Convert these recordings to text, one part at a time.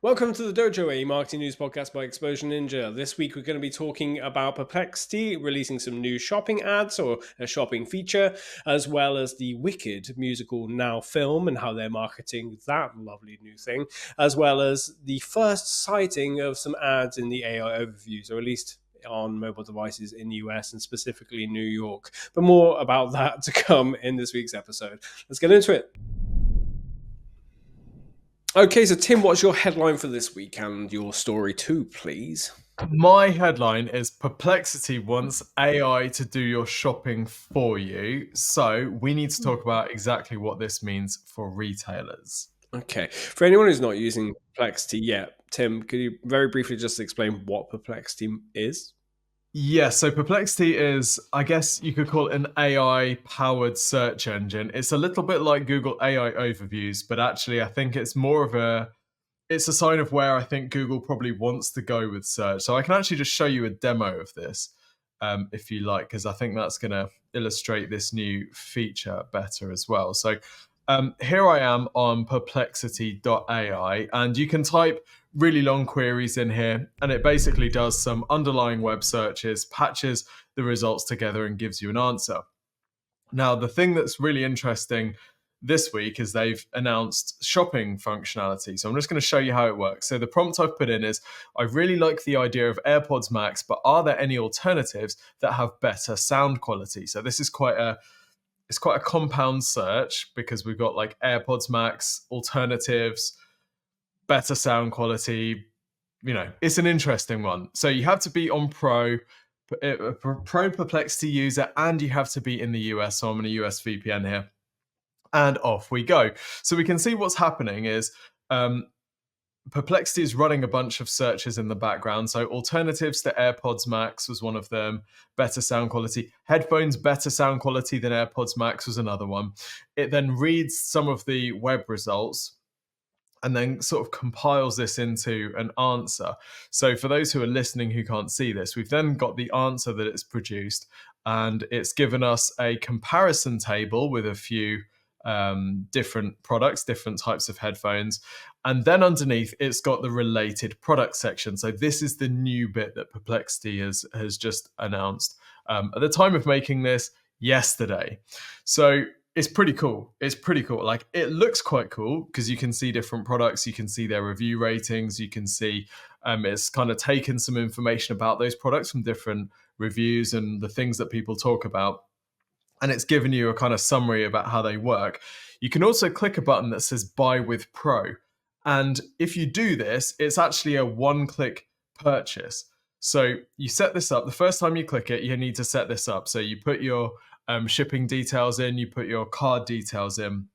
Welcome to the Dojo, a marketing news podcast by Exposure Ninja. This week we're going to be talking about Perplexity releasing some new shopping ads or a shopping feature, as well as the Wicked musical Now film and how they're marketing that lovely new thing, as well as the first sighting of some ads in the AI overviews, or at least on mobile devices in the US and specifically New York. But more about that to come in this week's episode. Let's get into it. Okay, so Tim, what's your headline for this week and your story too, please? My headline is Perplexity wants AI to do your shopping for you. So we need to talk about exactly what this means for retailers. Okay, for anyone who's not using Perplexity yet, Tim, could you very briefly just explain what Perplexity is? Yeah, so Perplexity is, I guess you could call it an AI-powered search engine. It's a little bit like Google AI overviews, but actually I think it's it's a sign of where I think Google probably wants to go with search. So I can actually just show you a demo of this if you like, because I think that's going to illustrate this new feature better as well. So here I am on perplexity.ai, and you can type really long queries in here, and it basically does some underlying web searches, patches the results together, and gives you an answer. Now, the thing that's really interesting this week is they've announced shopping functionality. So I'm just going to show you how it works. So the prompt I've put in is, I really like the idea of AirPods Max, but are there any alternatives that have better sound quality? So this is quite a compound search because we've got like AirPods Max, alternatives, better sound quality. It's an interesting one. So you have to be on Pro Perplexity user, and you have to be in the US. So I'm on a US VPN here. And off we go. So we can see what's happening is Perplexity is running a bunch of searches in the background. So alternatives to AirPods Max was one of them. Better sound quality. Headphones, better sound quality than AirPods Max was another one. It then reads some of the web results and then sort of compiles this into an answer. So for those who are listening who can't see this, we've then got the answer that it's produced, and it's given us a comparison table with a few different products, different types of headphones. And then underneath, it's got the related product section. So this is the new bit that Perplexity has just announced at the time of making this yesterday. So it's pretty cool. Like, it looks quite cool because you can see different products. You can see their review ratings. You can see it's kind of taken some information about those products from different reviews and the things that people talk about. And it's given you a kind of summary about how they work. You can also click a button that says Buy with Pro. And if you do this, it's actually a one-click purchase. So you set this up. The first time you click it, you need to set this up. So you put your shipping details in, you put your card details in,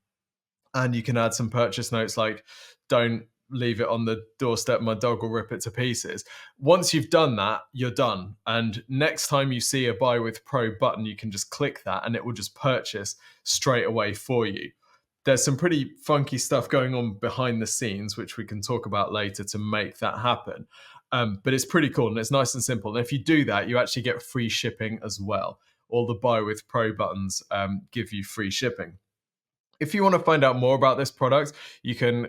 and you can add some purchase notes like, don't leave it on the doorstep, my dog will rip it to pieces. Once you've done that, you're done. And next time you see a Buy with Pro button, you can just click that and it will just purchase straight away for you. There's some pretty funky stuff going on behind the scenes, which we can talk about later to make that happen. But it's pretty cool and it's nice and simple. And if you do that, you actually get free shipping as well. All the Buy with Pro buttons give you free shipping. If you want to find out more about this product, you can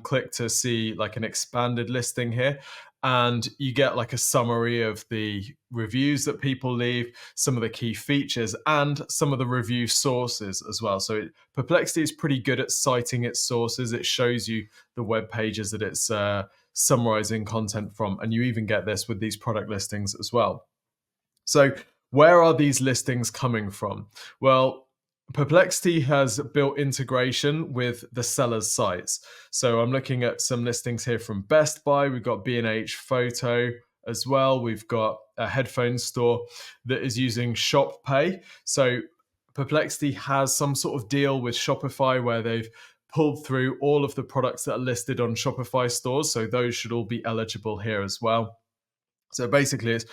click to see like an expanded listing here, and you get like a summary of the reviews that people leave, some of the key features, and some of the review sources as well. So Perplexity is pretty good at citing its sources. It shows you the web pages that it's summarizing content from, and you even get this with these product listings as well. So where are these listings coming from? Well, Perplexity has built integration with the sellers' sites. So I'm looking at some listings here from Best Buy. We've got B&H Photo as well. We've got a headphone store that is using Shop Pay. So Perplexity has some sort of deal with Shopify where they've pulled through all of the products that are listed on Shopify stores. So those should all be eligible here as well. So basically, it's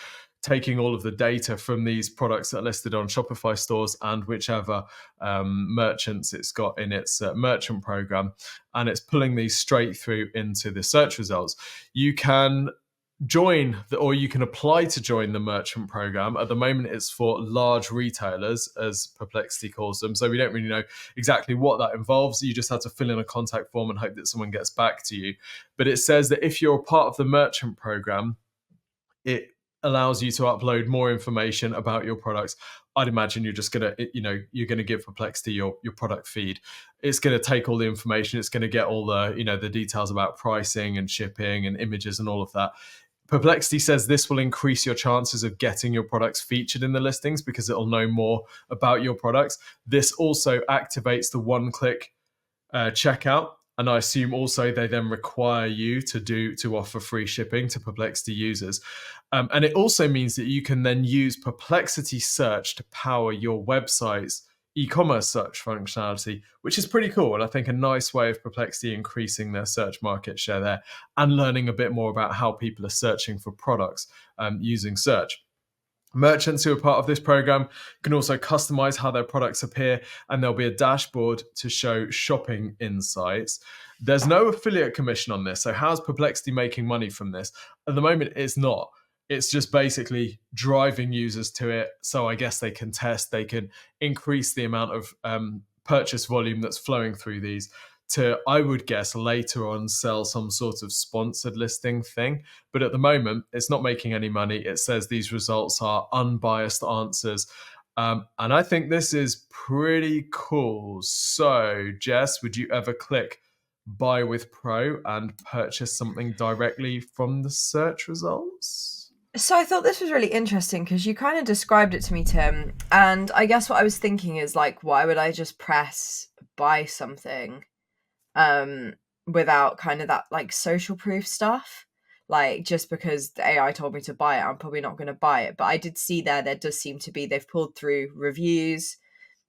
taking all of the data from these products that are listed on Shopify stores and whichever merchants it's got in its merchant program, and it's pulling these straight through into the search results. You can or you can apply to join the merchant program. At the moment, it's for large retailers, as Perplexity calls them. So we don't really know exactly what that involves. You just have to fill in a contact form and hope that someone gets back to you. But it says that if you're a part of the merchant program, it allows you to upload more information about your products. I'd imagine you're just gonna, you're gonna give Perplexity your product feed. It's gonna take all the information. It's gonna get all the, the details about pricing and shipping and images and all of that. Perplexity says this will increase your chances of getting your products featured in the listings because it'll know more about your products. This also activates the one-click checkout. And I assume also they then require you to offer free shipping to Perplexity users. And it also means that you can then use Perplexity search to power your website's e-commerce search functionality, which is pretty cool. And I think a nice way of Perplexity increasing their search market share there and learning a bit more about how people are searching for products using search. Merchants who are part of this program can also customize how their products appear, and there'll be a dashboard to show shopping insights. There's no affiliate commission on this. So how's Perplexity making money from this? At the moment, it's not. It's just basically driving users to it. So I guess they can test, they can increase the amount of purchase volume that's flowing through these to, I would guess, later on sell some sort of sponsored listing thing. But at the moment, it's not making any money. It says these results are unbiased answers. And I think this is pretty cool. So, Jess, would you ever click Buy with Pro and purchase something directly from the search results? So I thought this was really interesting because you kind of described it to me, Tim. And I guess what I was thinking is like, why would I just press buy something without kind of that like social proof stuff? Like, just because the AI told me to buy it, I'm probably not going to buy it. But I did see there does seem to be, they've pulled through reviews,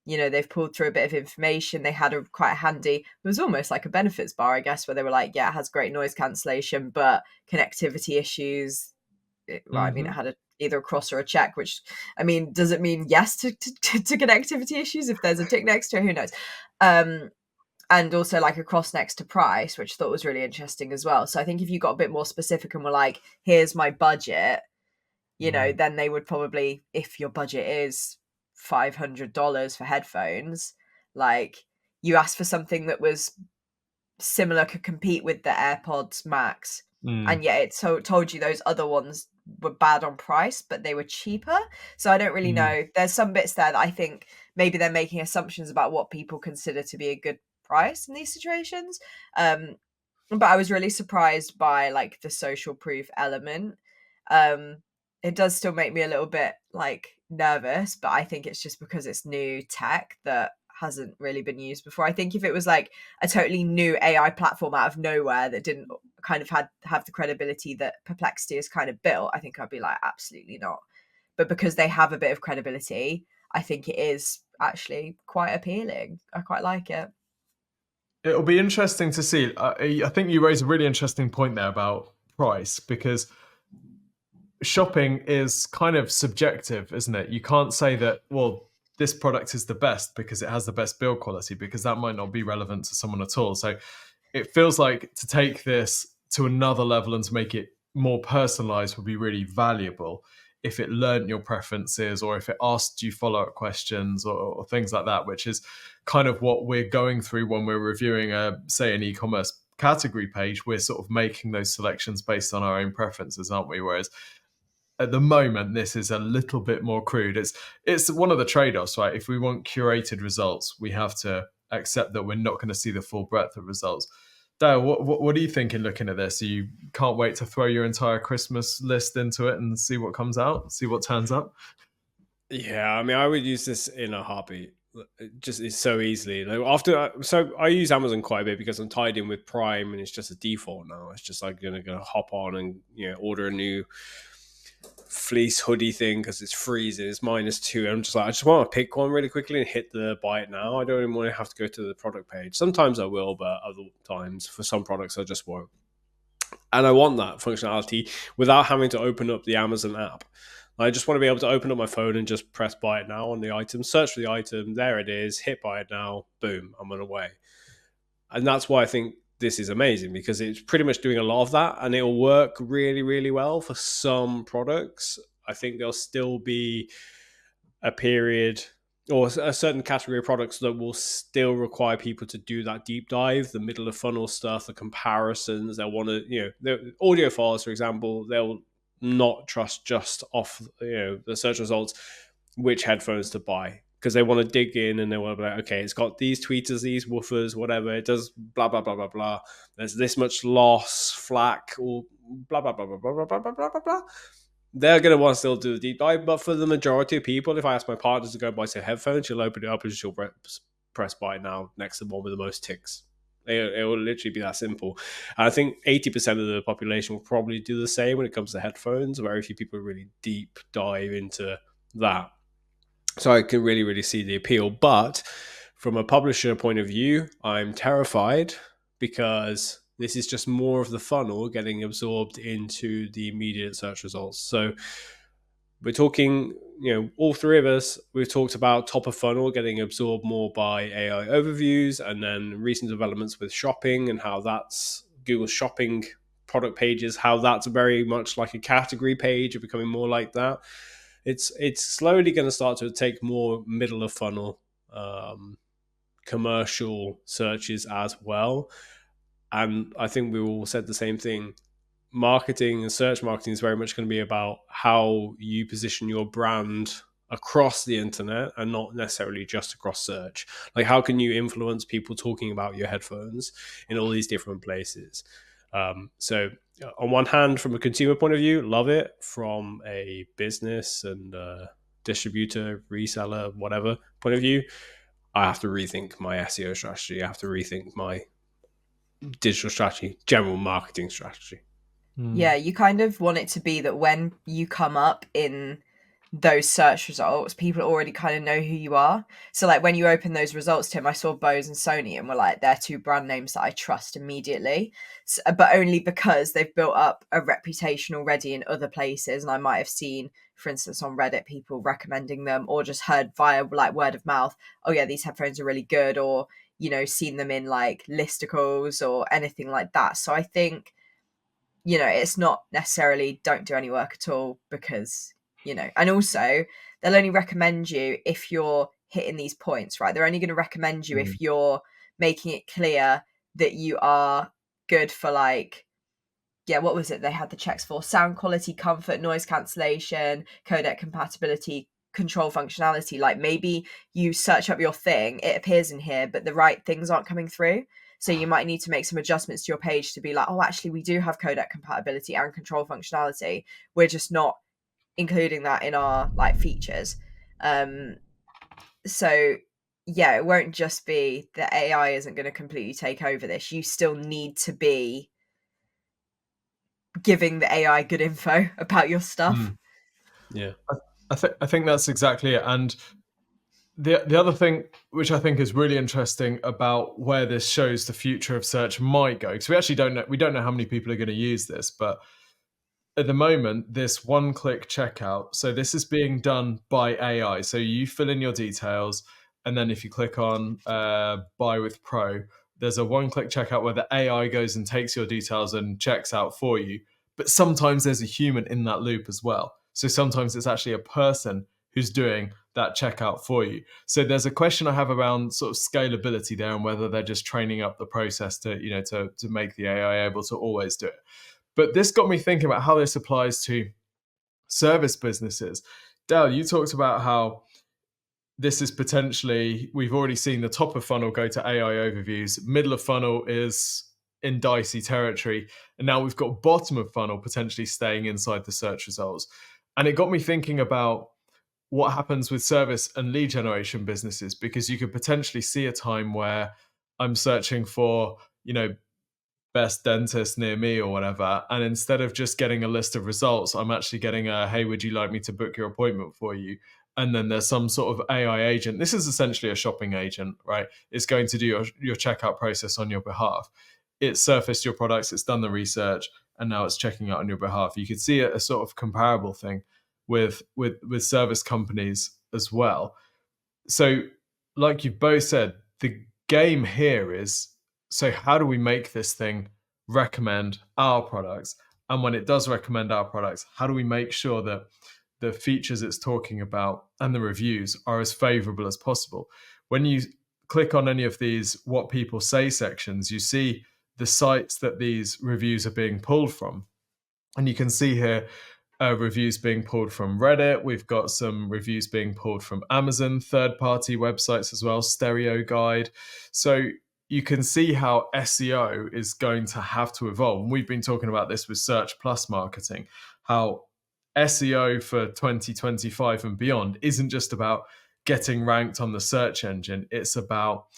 they've pulled through a bit of information. They had a quite handy, it was almost like a benefits bar, I guess, where they were like, yeah, it has great noise cancellation, but connectivity issues. Well, I mean, it had either a cross or a check, which, I mean, does it mean yes to connectivity issues? If there's a tick next to it, who knows? And also like a cross next to price, which I thought was really interesting as well. So I think if you got a bit more specific and were like, here's my budget, then they would probably, if your budget is $500 for headphones, like you asked for something that was similar, could compete with the AirPods Max, and yet it told you those other ones were bad on price, but they were cheaper. So I don't really know. There's some bits there that I think maybe they're making assumptions about what people consider to be a good price in these situations. But I was really surprised by like the social proof element. It does still make me a little bit like nervous, but I think it's just because it's new tech that hasn't really been used before. I think if it was like a totally new AI platform out of nowhere that didn't kind of have the credibility that Perplexity has kind of built, I think I'd be like, absolutely not. But because they have a bit of credibility, I think it is actually quite appealing. I quite like it. It'll be interesting to see. I think you raise a really interesting point there about price, because shopping is kind of subjective, isn't it? You can't say that, well, this product is the best because it has the best build quality, because that might not be relevant to someone at all. So it feels like to take this to another level and to make it more personalized would be really valuable if it learned your preferences, or if it asked you follow-up questions or things like that, which is kind of what we're going through when we're reviewing say an e-commerce category page. We're sort of making those selections based on our own preferences, aren't we? Whereas at the moment, this is a little bit more crude. It's one of the trade-offs, right? If we want curated results, we have to accept that we're not going to see the full breadth of results. Dale, what are you thinking looking at this? You can't wait to throw your entire Christmas list into it and see what comes out, see what turns up? Yeah, I mean, I would use this in a heartbeat. It's so easily. So I use Amazon quite a bit because I'm tied in with Prime, and it's just a default now. It's just like gonna hop on and order a new fleece hoodie thing because it's freezing, it's -2, and I'm just like, I just want to pick one really quickly and hit the buy it now. I don't even want to have to go to the product page. Sometimes I will, but other times for some products I just won't. And I want that functionality without having to open up the Amazon app. I just want to be able to open up my phone and just press buy it now on the item, search for the item, there it is, hit buy it now, boom, I'm on the way. And that's why I think this is amazing because it's pretty much doing a lot of that, and it'll work really, really well for some products. I think there'll still be a period or a certain category of products that will still require people to do that deep dive, the middle of funnel stuff, the comparisons. They'll want to, the audio files, for example, they'll not trust just off, the search results, which headphones to buy, because they want to dig in and they want to be like, okay, it's got these tweeters, these woofers, whatever. It does blah, blah, blah, blah, blah. There's this much loss, FLAC, or blah, blah, blah, blah, blah, blah, blah, blah, blah, blah. They're going to want to still do the deep dive. But for the majority of people, if I ask my partner to go buy some headphones, she'll open it up and she'll press buy now next to the one with the most ticks. It will literally be that simple. And I think 80% of the population will probably do the same when it comes to headphones. Very few people really deep dive into that. So I can really, really see the appeal. But from a publisher point of view, I'm terrified because this is just more of the funnel getting absorbed into the immediate search results. So we're talking, all three of us, we've talked about top of funnel getting absorbed more by AI overviews, and then recent developments with shopping and how that's Google shopping product pages, how that's very much like a category page, becoming more like that. It's slowly going to start to take more middle of funnel commercial searches as well. And I think we all said the same thing. Marketing and search marketing is very much going to be about how you position your brand across the internet and not necessarily just across search. Like, how can you influence people talking about your headphones in all these different places? So on one hand, from a consumer point of view, love it. From a business and distributor, reseller, whatever point of view, I have to rethink my SEO strategy. I have to rethink my digital strategy, general marketing strategy. Yeah, you kind of want it to be that when you come up in those search results, people already kind of know who you are. So like when you open those results, Tim, I saw Bose and Sony and were like, they're two brand names that I trust immediately. So, but only because they've built up a reputation already in other places. And I might have seen, for instance, on Reddit, people recommending them, or just heard via like word of mouth, oh yeah, these headphones are really good, or, seen them in like listicles or anything like that. So I think, it's not necessarily don't do any work at all, because, and also they'll only recommend you if you're hitting these points, right? They're only going to recommend you if you're making it clear that you are good for, like, what was it they had the checks for? Sound quality, comfort, noise cancellation, codec compatibility, control functionality. Like, maybe you search up your thing, it appears in here, but the right things aren't coming through. So you might need to make some adjustments to your page to be like, oh, actually, we do have codec compatibility and control functionality. We're just not including that in our like features. So yeah, it won't just be that AI isn't going to completely take over this. You still need to be giving the AI good info about your stuff. Yeah, I think that's exactly it. And the other thing which I think is really interesting about where this shows the future of search might go, because we actually don't know how many people are going to use this, but at the moment, this one-click checkout, so this is being done by AI. So you fill in your details, and then if you click on Buy with Pro, there's a one-click checkout where the AI goes and takes your details and checks out for you. But sometimes there's a human in that loop as well. So sometimes it's actually a person who's doing that checkout for you. So there's a question I have around sort of scalability there, and whether they're just training up the process to make the AI able to always do it. But this got me thinking about how this applies to service businesses. Dale, you talked about how this is potentially, we've already seen the top of funnel go to AI overviews, middle of funnel is in dicey territory, and now we've got bottom of funnel potentially staying inside the search results. And it got me thinking about what happens with service and lead generation businesses, because you could potentially see a time where I'm searching for, best dentist near me or whatever, and instead of just getting a list of results, I'm actually getting a, hey, would you like me to book your appointment for you? And then there's some sort of AI agent. This is essentially a shopping agent, right? It's going to do your checkout process on your behalf. It's surfaced your products, it's done the research, and now it's checking out on your behalf. You could see a sort of comparable thing with service companies as well. So like you've both said, the game here is So how do we make this thing recommend our products? And when it does recommend our products, how do we make sure that the features it's talking about and the reviews are as favorable as possible? When you click on any of these what people say sections, you see the sites that these reviews are being pulled from. And you can see here reviews being pulled from Reddit. We've got some reviews being pulled from Amazon, third-party websites as well, Stereo Guide. So you can see how SEO is going to have to evolve. And we've been talking about this with Search Plus marketing, how SEO for 2025 and beyond isn't just about getting ranked on the search engine. It's about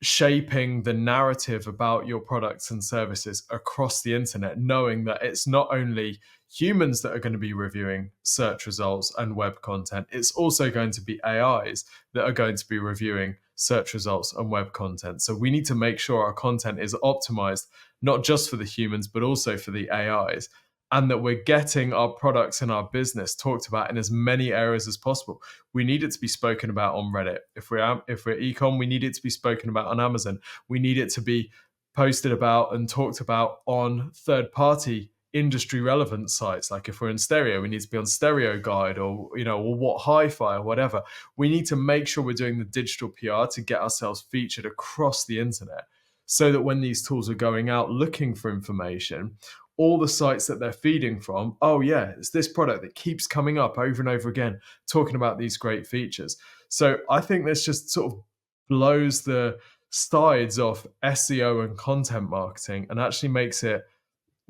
shaping the narrative about your products and services across the internet, knowing that it's not only humans that are going to be reviewing search results and web content, it's also going to be AIs that are going to be reviewing search results and web content. So we need to make sure our content is optimized, not just for the humans, but also for the AIs, and that we're getting our products and our business talked about in as many areas as possible. We need it to be spoken about on Reddit. If we're ecom, we need it to be spoken about on Amazon. We need it to be posted about and talked about on third-party industry relevant sites. Like if we're in stereo, we need to be on Stereo Guide or or What Hi-Fi or whatever. We need to make sure we're doing the digital PR to get ourselves featured across the internet, so that when these tools are going out looking for information, all the sites that they're feeding from, oh yeah, it's this product that keeps coming up over and over again, talking about these great features. So I think this just sort of blows the sides off SEO and content marketing and actually makes it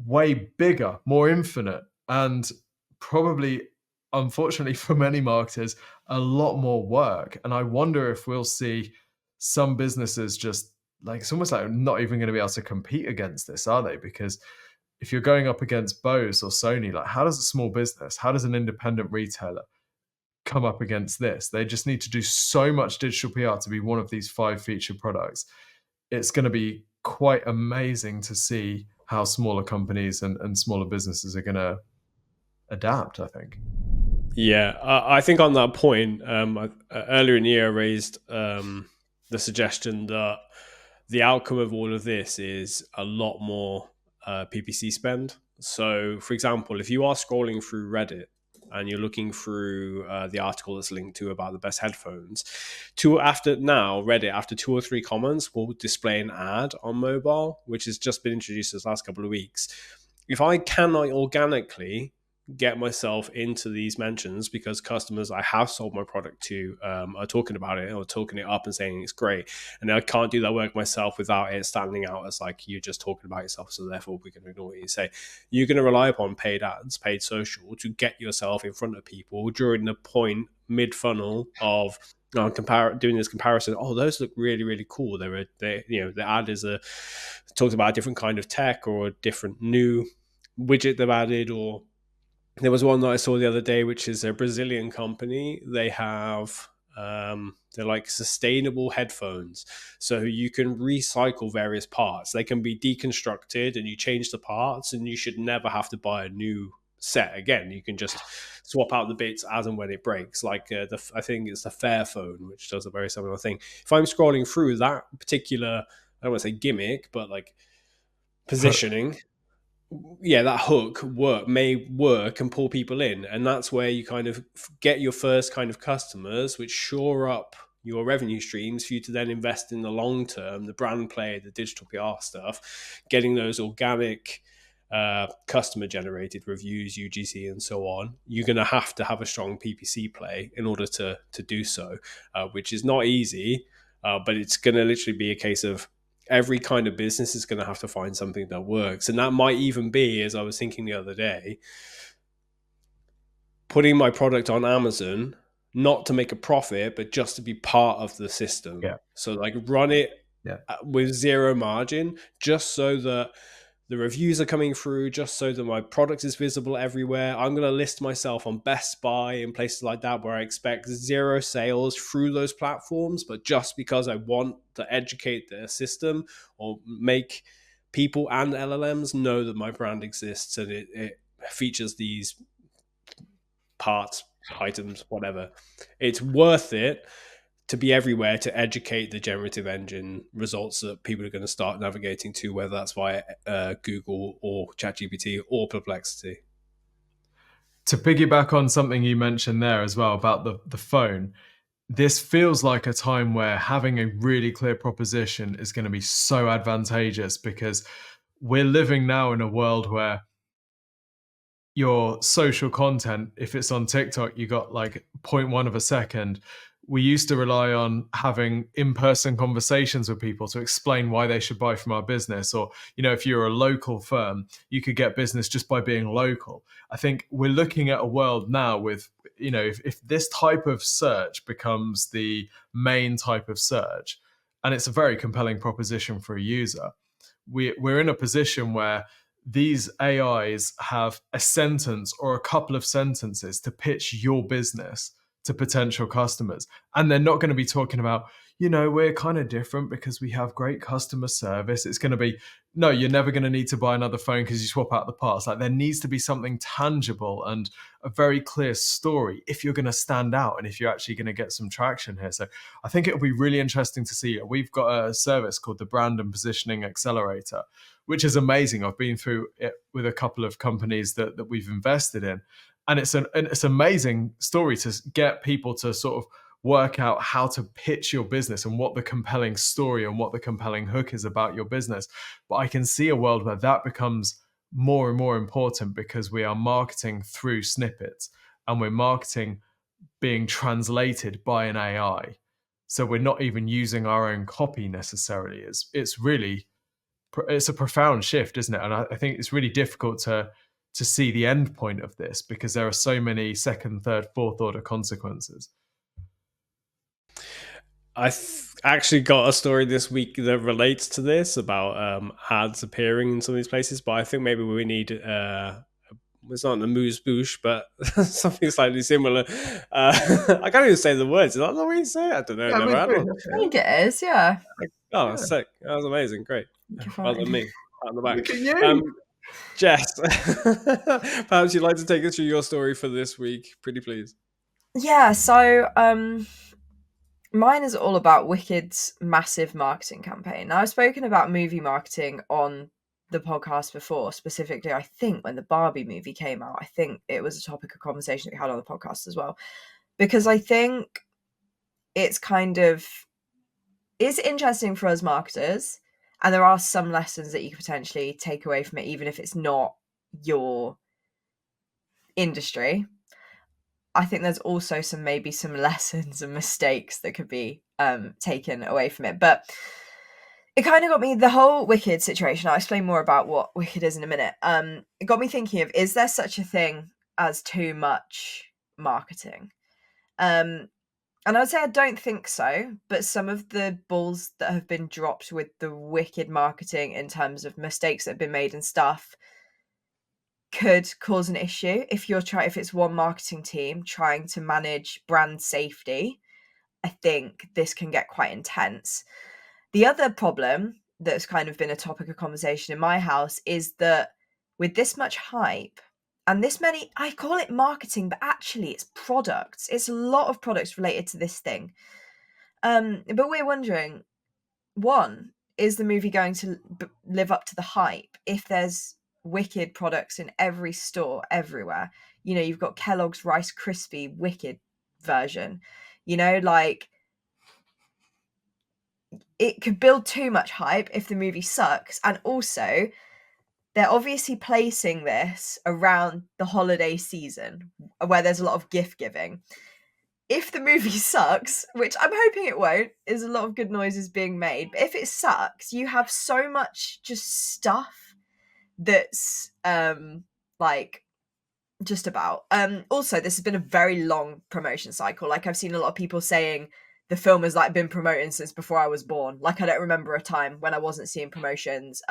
way bigger, more infinite, and probably, unfortunately for many marketers, a lot more work. And I wonder if we'll see some businesses just like, it's almost like not even going to be able to compete against this, are they? Because if you're going up against Bose or Sony, like how does a small business, how does an independent retailer come up against this? They just need to do so much digital PR to be one of these 5 featured products. It's going to be quite amazing to see how smaller companies and smaller businesses are going to adapt, I think. Yeah, I think on that point, earlier in the year I raised the suggestion that the outcome of all of this is a lot more PPC spend. So, for example, if you are scrolling through Reddit and you're looking through the article that's linked to about the best headphones, Reddit, after 2 or 3 comments, will display an ad on mobile, which has just been introduced this last couple of weeks. If I cannot organically get myself into these mentions because customers I have sold my product to are talking about it or talking it up and saying it's great, and I can't do that work myself without it standing out as like you're just talking about yourself, so therefore we're going to ignore what you say. You're going to rely upon paid ads, paid social, to get yourself in front of people during the point mid-funnel of doing this comparison. Oh, those look really, really cool. The ad is talks about a different kind of tech or a different new widget they've added. Or there was one that I saw the other day, which is a Brazilian company. They have they're like sustainable headphones, so you can recycle various parts. They can be deconstructed, and you change the parts, and you should never have to buy a new set again. You can just swap out the bits as and when it breaks. Like I think it's the Fairphone, which does a very similar thing. If I'm scrolling through that particular, I don't want to say gimmick, but like positioning, yeah, that hook may work and pull people in, and that's where you kind of get your first kind of customers, which shore up your revenue streams for you to then invest in the long term, the brand play, the digital PR stuff, getting those organic customer generated reviews, UGC, and so on. You're going to have a strong PPC play in order to do so, which is not easy, but it's going to literally be a case of every kind of business is going to have to find something that works. And that might even be, as I was thinking the other day, putting my product on Amazon, not to make a profit, but just to be part of the system. Yeah. So like run it with zero margin, just so that the reviews are coming through, just so that my product is visible everywhere. I'm going to list myself on Best Buy and places like that where I expect 0 sales through those platforms, but just because I want to educate the system or make people and LLMs know that my brand exists and it features these parts, items, whatever. It's worth it to be everywhere to educate the generative engine results that people are going to start navigating to, whether that's via Google or ChatGPT or Perplexity. To piggyback on something you mentioned there as well about the phone, this feels like a time where having a really clear proposition is going to be so advantageous, because we're living now in a world where your social content, if it's on TikTok, you got like 0.1 of a second. We used to rely on having in-person conversations with people to explain why they should buy from our business. Or, if you're a local firm, you could get business just by being local. I think we're looking at a world now with, if this type of search becomes the main type of search, and it's a very compelling proposition for a user, we're in a position where these AIs have a sentence or a couple of sentences to pitch your business to potential customers. And they're not going to be talking about, we're kind of different because we have great customer service. It's going to be, no, you're never going to need to buy another phone because you swap out the parts. Like, there needs to be something tangible and a very clear story if you're going to stand out and if you're actually going to get some traction here. So I think it'll be really interesting to see. We've got a service called the Brand and Positioning Accelerator, which is amazing. I've been through it with a couple of companies that we've invested in. And it's an amazing story to get people to sort of work out how to pitch your business and what the compelling story and what the compelling hook is about your business. But I can see a world where that becomes more and more important, because we are marketing through snippets and we're marketing being translated by an AI. So we're not even using our own copy necessarily. It's a profound shift, isn't it? And I think it's really difficult to see the end point of this, because there are so many second, third, fourth order consequences. I actually got a story this week that relates to this about ads appearing in some of these places, but I think maybe we need it's not an amuse-bouche, but something slightly similar. I can't even say the words. Is that the way you say it? I don't know. Never had one. I think it is, yeah. Oh, Yeah. sick. That was amazing. Great. Well done, me. Pat on the back. Look at you. Jess, perhaps you'd like to take us through your story for this week. Pretty please. Yeah, so mine is all about Wicked's massive marketing campaign. Now, I've spoken about movie marketing on the podcast before, specifically, I think, when the Barbie movie came out. I think it was a topic of conversation that we had on the podcast as well, because I think it's interesting for us marketers, and there are some lessons that you could potentially take away from it, even if it's not your industry. I think there's also maybe some lessons and mistakes that could be taken away from it. But it kind of got me, the whole Wicked situation. I'll explain more about what Wicked is in a minute. It got me thinking of, is there such a thing as too much marketing? And I would say I don't think so, but some of the balls that have been dropped with the Wicked marketing in terms of mistakes that have been made and stuff could cause an issue if it's one marketing team trying to manage brand safety. I think this can get quite intense. The other problem that's kind of been a topic of conversation in my house is that with this much hype and this many, I call it marketing, but actually it's products. It's a lot of products related to this thing. But we're wondering, one, is the movie going to live up to the hype if there's Wicked products in every store everywhere? You've got Kellogg's Rice Krispie Wicked version. Like, it could build too much hype if the movie sucks. And also, they're obviously placing this around the holiday season where there's a lot of gift giving. If the movie sucks, which I'm hoping it won't, is a lot of good noises being made. But if it sucks, you have so much just stuff that's just about. Also, this has been a very long promotion cycle. Like, I've seen a lot of people saying the film has been promoting since before I was born. Like, I don't remember a time when I wasn't seeing promotions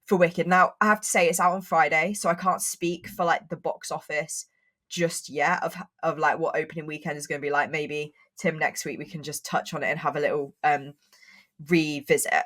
for Wicked. Now, I have to say it's out on Friday, so I can't speak for the box office just yet of what opening weekend is going to be like. Maybe Tim, next week we can just touch on it and have a little revisit.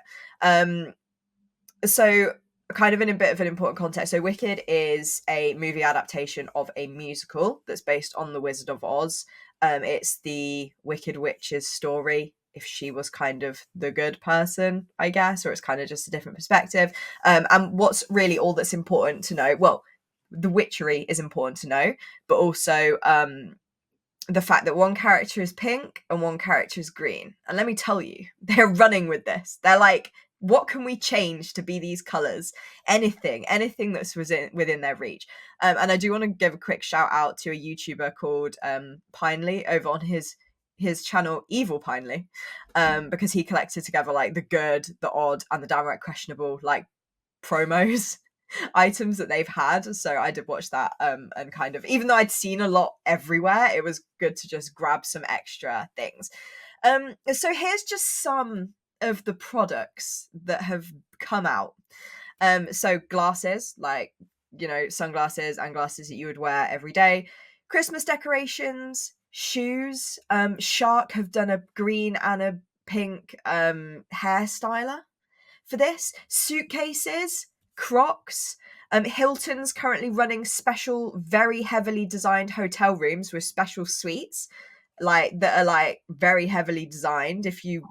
So kind of in a bit of an important context. So Wicked is a movie adaptation of a musical that's based on The Wizard of Oz. It's the Wicked Witch's story, if she was kind of the good person, I guess, or it's kind of just a different perspective. And what's really all that's important to know, well, the witchery is important to know, but also the fact that one character is pink and one character is green. And let me tell you, they're running with this. They're like, what can we change to be these colors? Anything that's within their reach. And I do want to give a quick shout out to a YouTuber called Pinely over on his channel Evil Pinely, because he collected together like the good, the odd, and the downright questionable like promos items that they've had. So I did watch that, and kind of, even though I'd seen a lot everywhere, it was good to just grab some extra things. So here's just some of the products that have come out. So glasses, like, you know, sunglasses and glasses that you would wear every day. Christmas decorations, shoes. Shark have done a green and a pink hairstyler for this. Suitcases, Crocs. Hilton's currently running special, very heavily designed hotel rooms with special suites, like, that are like very heavily designed. If you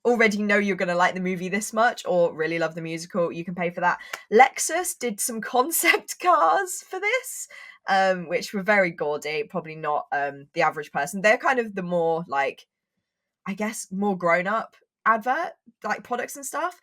already know you're going to like the movie this much or really love the musical, you can pay for that. Lexus did some concept cars for this, which were very gaudy. Probably not the average person. They're kind of the more, like, I guess, more grown-up advert, like, products and stuff.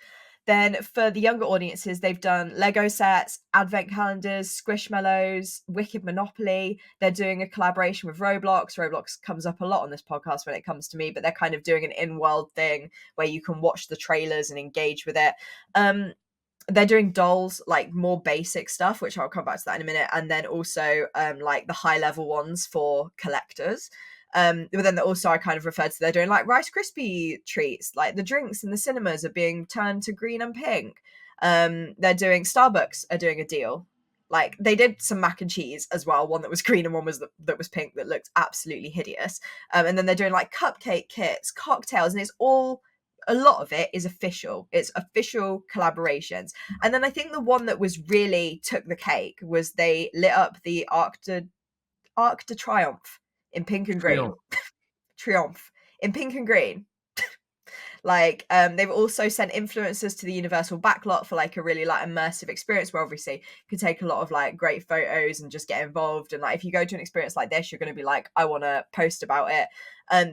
Then for the younger audiences, they've done Lego sets, advent calendars, Squishmallows, Wicked Monopoly. They're doing a collaboration with Roblox. Roblox comes up a lot on this podcast when it comes to me, but they're kind of doing an in-world thing where you can watch the trailers and engage with it. They're doing dolls, like more basic stuff, which I'll come back to that in a minute. And then also like the high-level ones for collectors. But then also I kind of referred to, they're doing like Rice Krispie treats, like the drinks in the cinemas are being turned to green and pink. They're doing, Starbucks are doing a deal. Like, they did some mac and cheese as well, one that was green and one was that was pink, that looked absolutely hideous. And then they're doing like cupcake kits, cocktails, and it's all, a lot of it is official. It's official collaborations. And then I think the one that was really took the cake was they lit up the Arc de Triomphe in pink and green. Triomphe in pink and green. Like, they've also sent influencers to the Universal backlot for like a really like immersive experience where obviously you can take a lot of like great photos and just get involved. And like, if you go to an experience like this, you're going to be like, I want to post about it.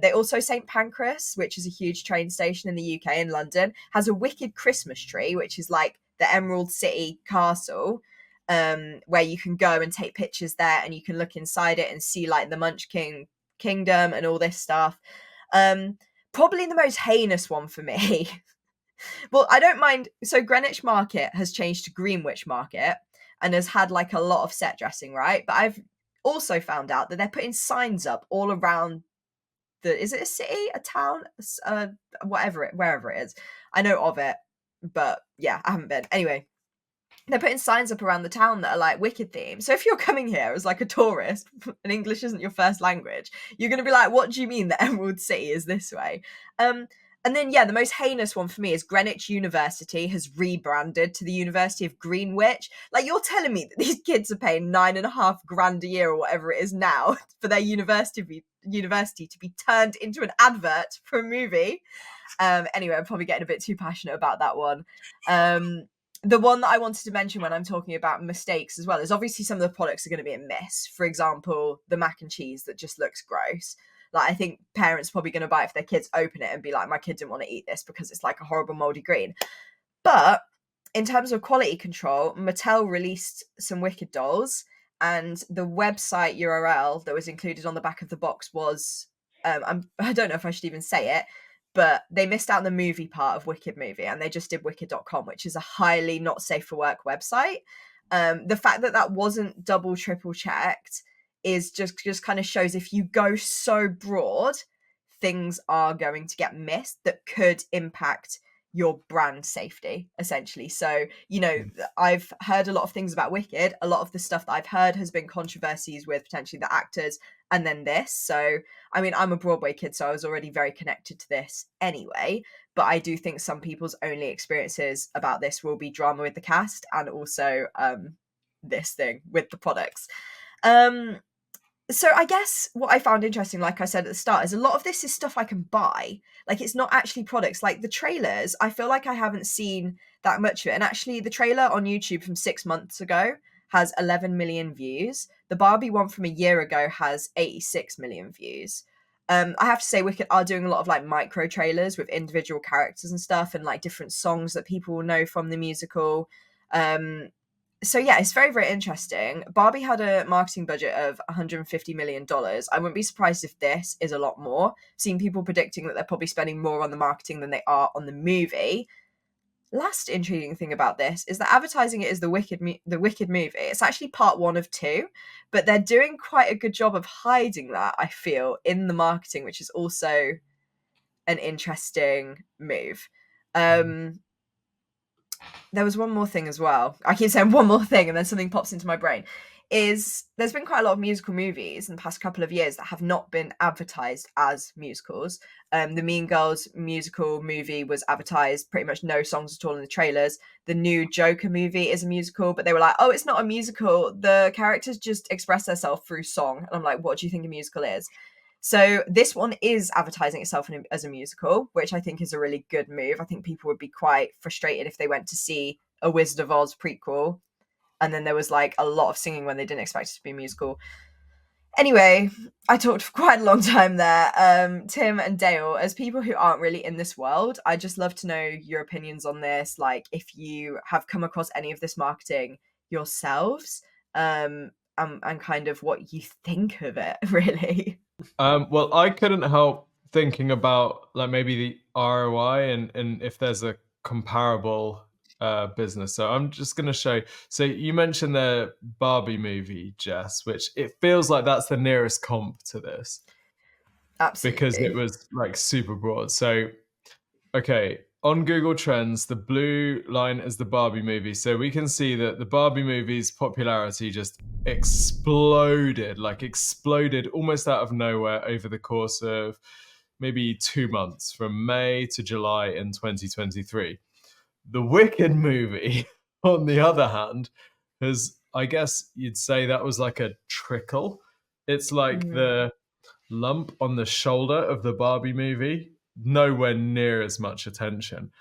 They also, St Pancras, which is a huge train station in the UK in London, has a wicked Christmas tree, which is like the Emerald City Castle, where you can go and take pictures there and you can look inside it and see like the Munchkin Kingdom and all this stuff. Probably the most heinous one for me. Well, I don't mind. So Greenwich Market has changed to Greenwich Market and has had like a lot of set dressing, right? But I've also found out that they're putting signs up all around the, is it a city, a town, wherever it is. I know of it, but yeah, I haven't been. Anyway, they're putting signs up around the town that are like Wicked themed. So if you're coming here as like a tourist and English isn't your first language, you're going to be like, what do you mean the Emerald City is this way? And then, yeah, the most heinous one for me is Greenwich University has rebranded to the University of Greenwich. Like, you're telling me that these kids are paying $9,500 a year or whatever it is now for their university to be turned into an advert for a movie. Anyway, I'm probably getting a bit too passionate about that one. The one that I wanted to mention when I'm talking about mistakes as well is obviously some of the products are going to be a miss. For example, the mac and cheese that just looks gross. Like, I think parents are probably going to buy it if their kids open it and be like, my kid didn't want to eat this because it's like a horrible moldy green. But in terms of quality control, Mattel released some Wicked dolls, and the website URL that was included on the back of the box was, I don't know if I should even say it, but they missed out on the movie part of Wicked Movie, and they just did wicked.com, which is a highly not safe for work website. The fact that that wasn't double, triple checked is just kind of shows if you go so broad, things are going to get missed that could impact your brand safety, essentially. So, you know, I've heard a lot of things about Wicked. A lot of the stuff that I've heard has been controversies with potentially the actors and then this. So, I mean, I'm a Broadway kid, so I was already very connected to this anyway. But I do think some people's only experiences about this will be drama with the cast and also this thing with the products. So I guess what I found interesting, like I said at the start, is a lot of this is stuff I can buy. Like, it's not actually products. Like the trailers, I feel like I haven't seen that much of it. And actually, the trailer on YouTube from 6 months ago has 11 million views. The Barbie one from a year ago has 86 million views. I have to say, Wicked are doing a lot of like micro trailers with individual characters and stuff, and like different songs that people will know from the musical. So yeah, it's very, very interesting. Barbie had a marketing budget of $150 million. I wouldn't be surprised if this is a lot more. Seeing people predicting that they're probably spending more on the marketing than they are on the movie. Last intriguing thing about this is that advertising it as the Wicked movie. It's actually part one of two, but they're doing quite a good job of hiding that, I feel, in the marketing, which is also an interesting move. There was one more thing as well. I keep saying one more thing and then something pops into my brain. Is there's been quite a lot of musical movies in the past couple of years that have not been advertised as musicals. The Mean Girls musical movie was advertised, pretty much no songs at all in the trailers. The new Joker movie is a musical, but they were like, oh, it's not a musical. The characters just express themselves through song. And I'm like, what do you think a musical is? So this one is advertising itself as a musical, which I think is a really good move. I think people would be quite frustrated if they went to see a Wizard of Oz prequel and then there was like a lot of singing when they didn't expect it to be a musical. Anyway, I talked for quite a long time there. Tim and Dale, as people who aren't really in this world, I'd just love to know your opinions on this. Like, if you have come across any of this marketing yourselves, and kind of what you think of it, really. Well, I couldn't help thinking about like maybe the ROI and if there's a comparable business. So I'm just going to show. So you mentioned the Barbie movie, Jess, which it feels like that's the nearest comp to this. Absolutely. Because it was like super broad. So, okay, on Google Trends, the blue line is the Barbie movie. So we can see that the Barbie movie's popularity just exploded almost out of nowhere over the course of maybe 2 months, from May to July in 2023. The Wicked movie, on the other hand, has, I guess you'd say that was like a trickle. It's like the lump on the shoulder of the Barbie movie, nowhere near as much attention.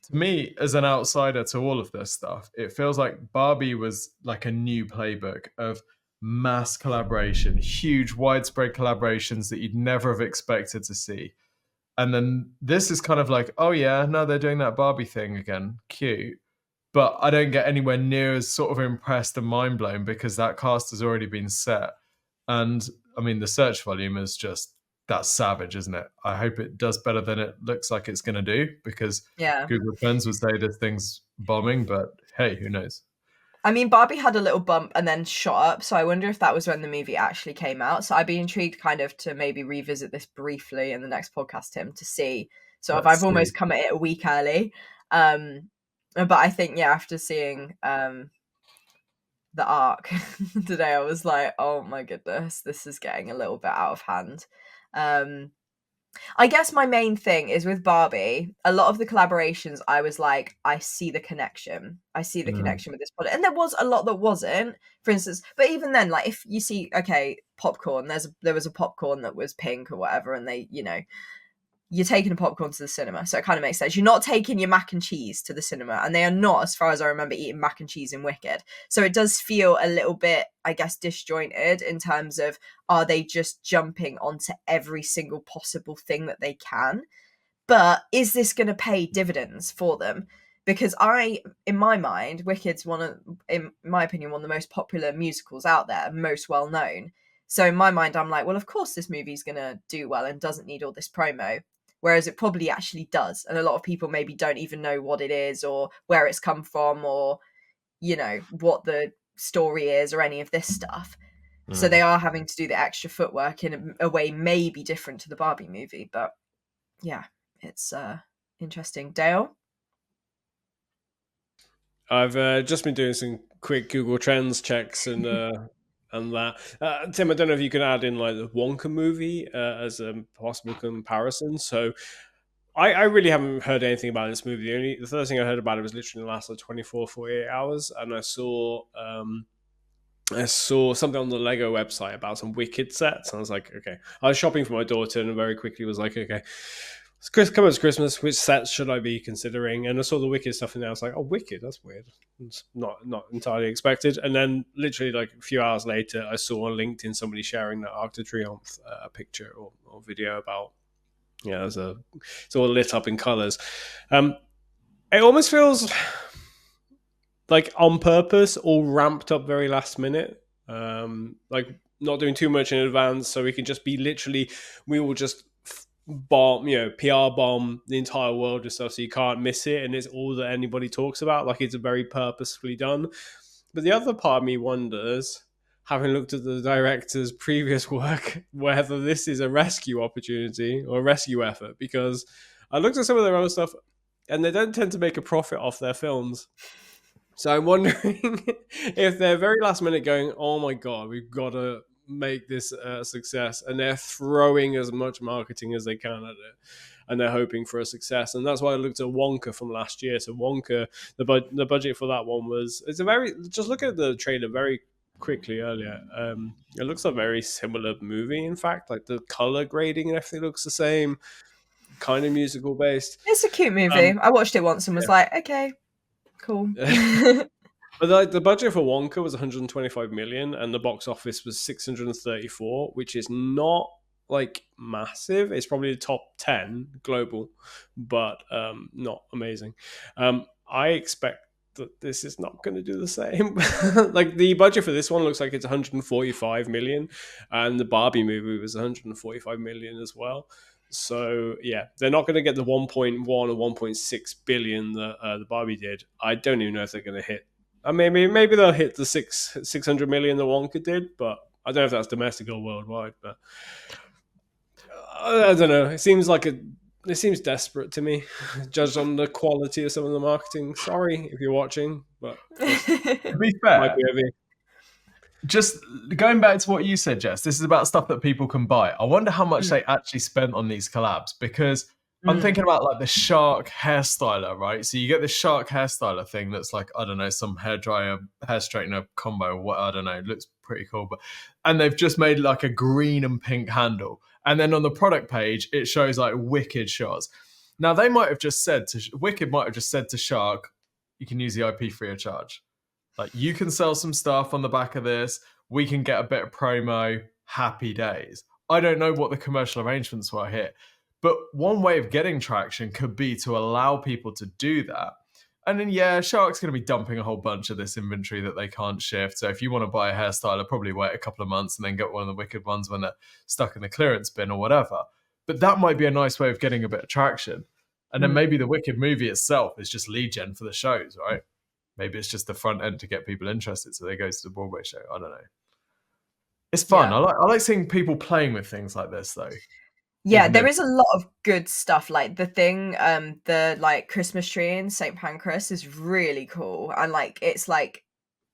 To me, as an outsider to all of this stuff, it feels like Barbie was like a new playbook of mass collaboration, huge, widespread collaborations that you'd never have expected to see. And then this is kind of like, oh yeah, no, they're doing that Barbie thing again. Cute. But I don't get anywhere near as sort of impressed and mind blown because that cast has already been set. And I mean, the search volume is just, that's savage, isn't it? I hope it does better than it looks like it's going to do, because Google Trends would say this thing's bombing, but hey, who knows? I mean, Barbie had a little bump and then shot up, so I wonder if that was when the movie actually came out. So I'd be intrigued kind of to maybe revisit this briefly in the next podcast, Tim, to see. So if I've almost come at it a week early. But I think, yeah, after seeing the arc today, I was like, oh my goodness, this is getting a little bit out of hand. I guess my main thing is with Barbie, a lot of the collaborations, I was like, I see the connection. I see the connection with this product. And there was a lot that wasn't, for instance. But even then, like, if you see, okay, popcorn, there was a popcorn that was pink or whatever, and they, you're taking a popcorn to the cinema. So it kind of makes sense. You're not taking your mac and cheese to the cinema. And they are not, as far as I remember, eating mac and cheese in Wicked. So it does feel a little bit, I guess, disjointed in terms of, are they just jumping onto every single possible thing that they can? But is this going to pay dividends for them? Because in my mind, Wicked's in my opinion, one of the most popular musicals out there, most well known. So in my mind, I'm like, well, of course this movie's going to do well and doesn't need all this promo. Whereas it probably actually does. And a lot of people maybe don't even know what it is or where it's come from or, what the story is or any of this stuff. So they are having to do the extra footwork in a way maybe different to the Barbie movie. But yeah, it's interesting. Dale? I've just been doing some quick Google Trends checks and that. Tim, I don't know if you can add in like the Wonka movie as a possible comparison. So I really haven't heard anything about this movie. The first thing I heard about it was literally in the last 24, 48 hours. And I saw I saw something on the Lego website about some Wicked sets. And I was like, okay. I was shopping for my daughter and very quickly was like, okay, it's coming to Christmas. Which sets should I be considering? And I saw the Wicked stuff in there. I was like, oh, Wicked, that's weird. It's not entirely expected. And then literally like a few hours later, I saw on LinkedIn somebody sharing that Arc de Triomphe picture or video about, it's all lit up in colors. It almost feels like on purpose, all ramped up very last minute. Like not doing too much in advance, so we can just be literally, we will just bomb, PR bomb the entire world and stuff, so you can't miss it, and it's all that anybody talks about. Like it's very purposefully done. But the other part of me wonders, having looked at the director's previous work, whether this is a rescue opportunity or a rescue effort, because I looked at some of their own stuff and they don't tend to make a profit off their films. So I'm wondering if they're very last minute going, oh my God, we've got to make this a success. And they're throwing as much marketing as they can at it. And they're hoping for a success. And that's why I looked at Wonka from last year. So Wonka, the budget for that one was, just look at the trailer very quickly earlier. It looks a very similar movie, in fact. Like the color grading and everything looks the same, kind of musical based. It's a cute movie. I watched it once and was like, okay, cool. But the budget for Wonka was 125 million and the box office was 634, which is not like massive. It's probably the top 10 global, but not amazing. I expect that this is not going to do the same. Like the budget for this one looks like it's 145 million and the Barbie movie was 145 million as well. So yeah, they're not going to get the 1.1 or 1.6 billion that the Barbie did. I don't even know if they're going to hit. Maybe they'll hit the 600 million that Wonka did, but I don't know if that's domestic or worldwide. But I don't know. It seems desperate to me, judged on the quality of some of the marketing. Sorry if you're watching, but to be fair, just going back to what you said, Jess, this is about stuff that people can buy. I wonder how much they actually spent on these collabs, because I'm thinking about like the shark hairstyler, right? So you get the shark hairstyler thing that's like, I don't know, some hairdryer, hair straightener combo, what I don't know, it looks pretty cool. And they've just made like a green and pink handle. And then on the product page, it shows like Wicked shots. Now they might have just said Wicked might have just said to Shark, you can use the IP free of charge. Like you can sell some stuff on the back of this. We can get a bit of promo. Happy days. I don't know what the commercial arrangements were here. But one way of getting traction could be to allow people to do that. And then, Shark's going to be dumping a whole bunch of this inventory that they can't shift. So if you want to buy a hairstyler, probably wait a couple of months and then get one of the Wicked ones when they're stuck in the clearance bin or whatever. But that might be a nice way of getting a bit of traction. And then maybe the Wicked movie itself is just lead gen for the shows, right? Maybe it's just the front end to get people interested. So they go to the Broadway show. I don't know. It's fun. Yeah. I like seeing people playing with things like this, though. Yeah, there is a lot of good stuff. Like the thing, the like Christmas tree in St. Pancras is really cool, and like it's like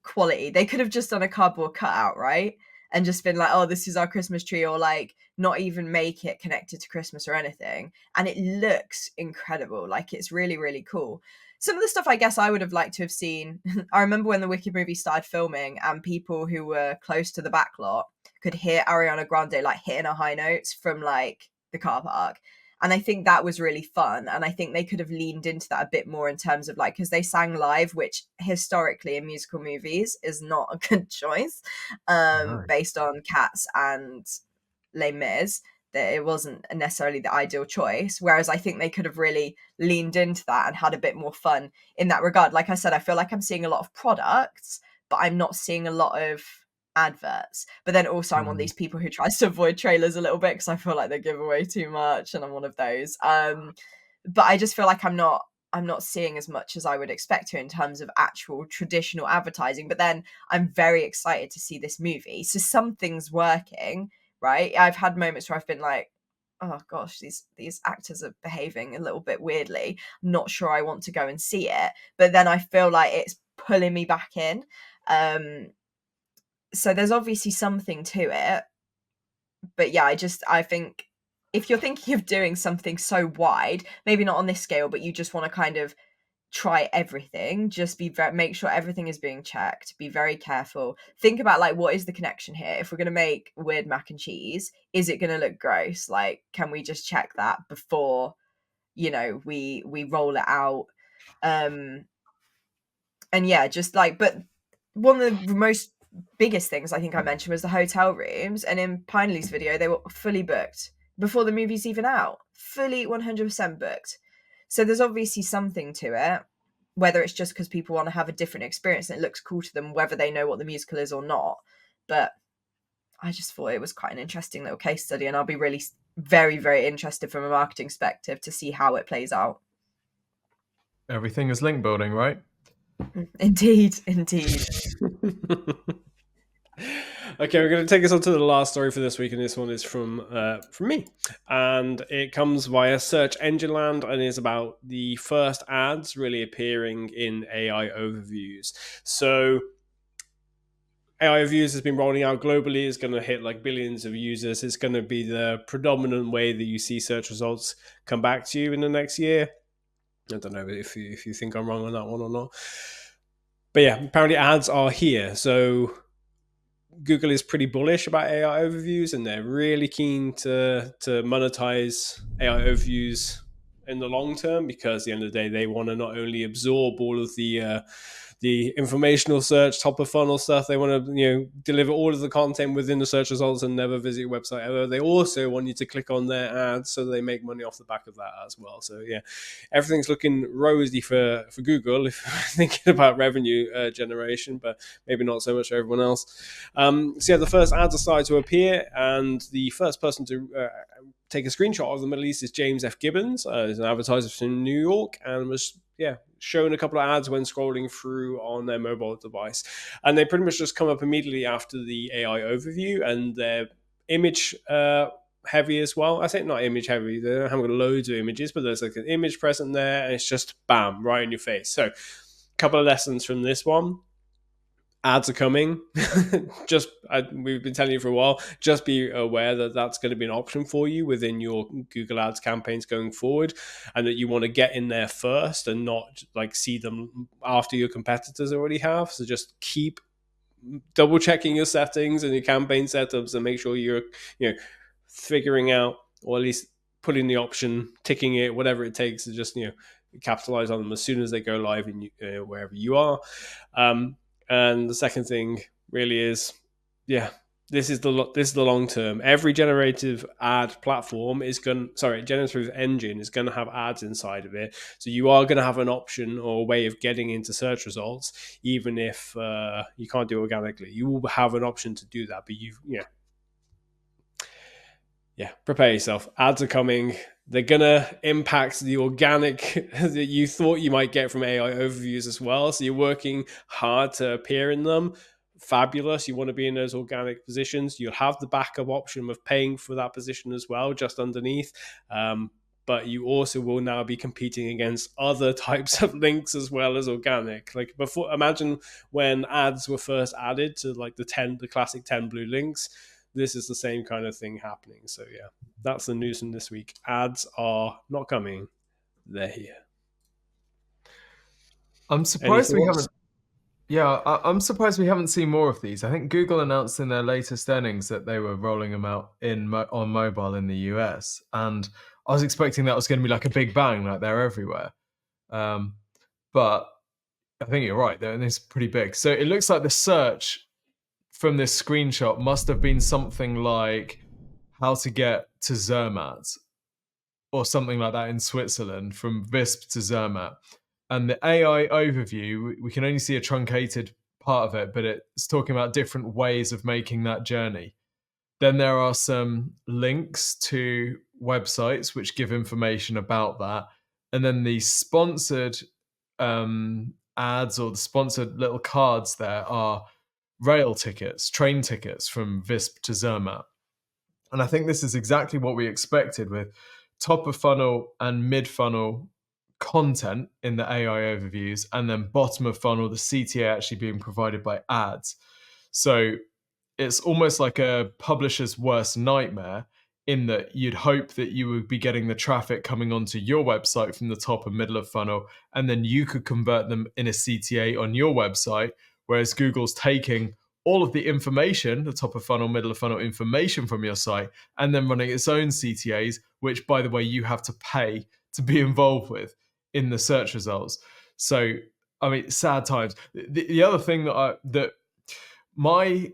quality. They could have just done a cardboard cutout, right, and just been like, "Oh, this is our Christmas tree," or like not even make it connected to Christmas or anything, and it looks incredible. Like it's really, really cool. Some of the stuff I guess I would have liked to have seen. I remember when the Wicked movie started filming, and people who were close to the backlot could hear Ariana Grande like hitting her high notes from like the car park, and I think that was really fun, and I think they could have leaned into that a bit more in terms of like, because they sang live, which historically in musical movies is not a good choice, based on Cats and Les Mis, that it wasn't necessarily the ideal choice, whereas I think they could have really leaned into that and had a bit more fun in that regard. Like I said, I feel like I'm seeing a lot of products, but I'm not seeing a lot of adverts. But then also I'm one of these people who tries to avoid trailers a little bit because I feel like they give away too much, and I'm one of those. But I just feel like I'm not seeing as much as I would expect to in terms of actual traditional advertising. But then I'm very excited to see this movie, so something's working, right? I've had moments where I've been like, oh gosh, these actors are behaving a little bit weirdly, I'm not sure I want to go and see it, but then I feel like it's pulling me back in. So there's obviously something to it. But yeah, I think if you're thinking of doing something so wide, maybe not on this scale, but you just want to kind of try everything. Just make sure everything is being checked. Be very careful. Think about like, what is the connection here? If we're going to make weird mac and cheese, is it going to look gross? Like, can we just check that before, you know, we roll it out? And yeah, just like, but one of the most biggest things I think I mentioned was the hotel rooms. And in Pineley's video, they were fully booked before the movie's even out. Fully 100% booked. So there's obviously something to it, whether it's just because people want to have a different experience and it looks cool to them, whether they know what the musical is or not. But I just thought it was quite an interesting little case study, and I'll be really very, very interested from a marketing perspective to see how it plays out. Everything is link building, right? Indeed. Okay, we're going to take us on to the last story for this week, and this one is from me, and it comes via search engine land, and is about the first ads really appearing in AI overviews. So AI overviews has been rolling out globally. It's going to hit like billions of users. It's going to be the predominant way that you see search results come back to you in the next year. I don't know if you think I'm wrong on that one or not. But yeah, apparently ads are here. So Google is pretty bullish about AI overviews, and they're really keen to monetize AI overviews in the long term, because at the end of the day, they want to not only absorb all of the informational search, top of funnel stuff. They want to, deliver all of the content within the search results and never visit your website ever. They also want you to click on their ads so they make money off the back of that as well. So yeah, everything's looking rosy for Google if you're thinking about revenue generation, but maybe not so much for everyone else. So yeah, the first ads are starting to appear, and the first person to take a screenshot of them at least is James F. Gibbons. He's an advertiser from New York, and was shown a couple of ads when scrolling through on their mobile device, and they pretty much just come up immediately after the AI overview, and they're image heavy as well. I say not image heavy, they don't have loads of images, but there's like an image present there, and it's just bam, right in your face. So a couple of lessons from this one: ads are coming. We've been telling you for a while, just be aware that that's going to be an option for you within your Google Ads campaigns going forward, and that you want to get in there first and not like see them after your competitors already have. So just keep double checking your settings and your campaign setups, and make sure you're figuring out, or at least putting the option, ticking it, whatever it takes to just capitalize on them as soon as they go live in wherever you are. And the second thing really is, this is the long term. Every generative ad platform generative engine is going to have ads inside of it. So you are going to have an option or a way of getting into search results, even if you can't do it organically. You will have an option to do that, but prepare yourself. Ads are coming. They're going to impact the organic that you thought you might get from AI overviews as well. So you're working hard to appear in them. Fabulous. You want to be in those organic positions. You'll have the backup option of paying for that position as well, just underneath. But you also will now be competing against other types of links as well as organic. Like before, imagine when ads were first added to like the classic 10 blue links. This is the same kind of thing happening. So yeah, that's the news from this week. Ads are not coming. They're here. I'm surprised we haven't. Yeah, I'm surprised we haven't seen more of these. I think Google announced in their latest earnings that they were rolling them out on mobile in the US. And I was expecting that was going to be like a big bang, like they're everywhere. But I think you're right, though, and it's pretty big. So it looks like the search from this screenshot must have been something like how to get to Zermatt or something like that in Switzerland, from Visp to Zermatt. And the AI overview, we can only see a truncated part of it, but it's talking about different ways of making that journey. Then there are some links to websites which give information about that. And then the sponsored ads, or the sponsored little cards there, are rail tickets, train tickets from Visp to Zermatt. And I think this is exactly what we expected, with top of funnel and mid funnel content in the AI overviews, and then bottom of funnel, the CTA actually being provided by ads. So it's almost like a publisher's worst nightmare in that you'd hope that you would be getting the traffic coming onto your website from the top and middle of funnel, and then you could convert them in a CTA on your website, whereas Google's taking all of the information, the top of funnel, middle of funnel information from your site, and then running its own CTAs, which, by the way, you have to pay to be involved with in the search results. So, I mean, sad times. The other thing that my